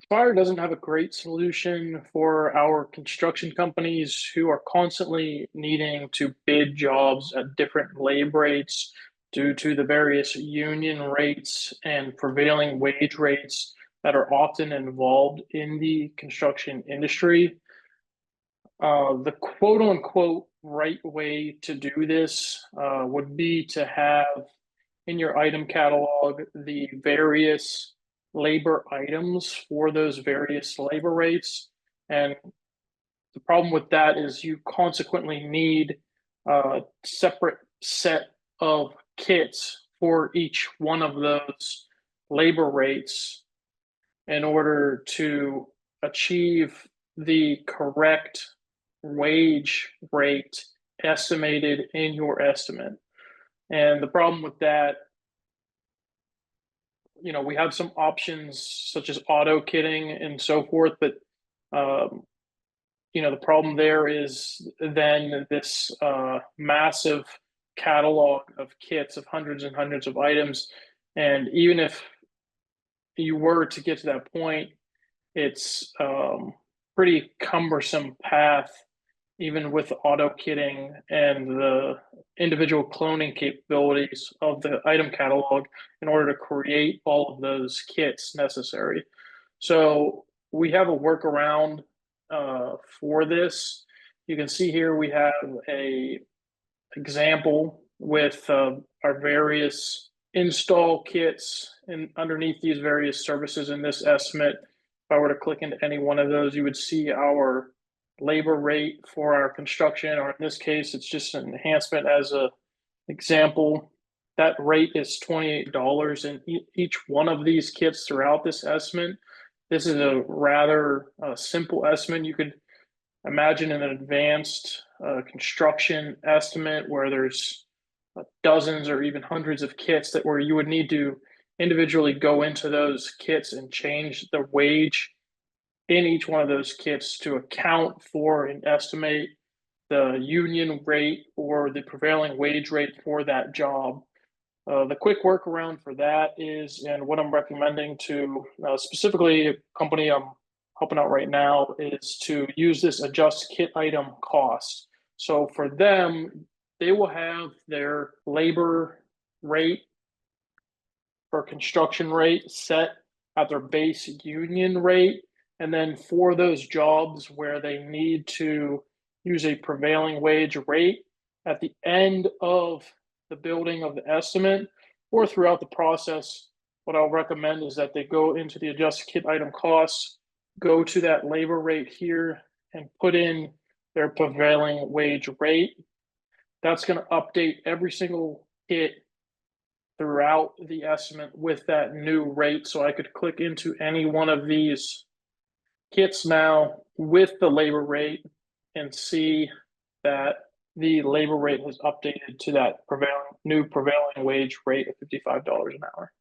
Fire doesn't have a great solution for our construction companies who are constantly needing to bid jobs at different labor rates due to the various union rates and prevailing wage rates that are often involved in the construction industry. The quote unquote right way to do this would be to have in your item catalog the various labor items for those various labor rates. And the problem with that is you consequently need a separate set of kits for each one of those labor rates in order to achieve the correct wage rate estimated in your estimate. And the problem with that, we have some options such as auto kitting and so forth, but um, the problem there is then this massive catalog of kits of hundreds and hundreds of items. And even if you were to get to that point, it's pretty cumbersome path, even with auto kitting and the individual cloning capabilities of the item catalog in order to create all of those kits necessary. So we have a workaround for this. You can see here we have a example with our various install kits and underneath these various services in this estimate. If I were to click into any one of those, you would see our labor rate for our construction, or in this case, it's just an enhancement as a example. That rate is $28 in each one of these kits throughout this estimate. This is a rather simple estimate. You could imagine an advanced construction estimate where there's dozens or even hundreds of kits that where you would need to individually go into those kits and change the wage in each one of those kits to account for and estimate the union rate or the prevailing wage rate for that job. The quick workaround for that is, and what I'm recommending to specifically a company I'm helping out right now, is to use this adjust kit item cost. So for them, they will have their labor rate or construction rate set at their base union rate. And then for those jobs where they need to use a prevailing wage rate at the end of the building of the estimate or throughout the process, what I'll recommend is that they go into the adjusted kit item costs, go to that labor rate here and put in their prevailing wage rate. That's going to update every single kit throughout the estimate with that new rate. So I could click into any one of these kits now with the labor rate and see that the labor rate has updated to that new prevailing wage rate of $55 an hour.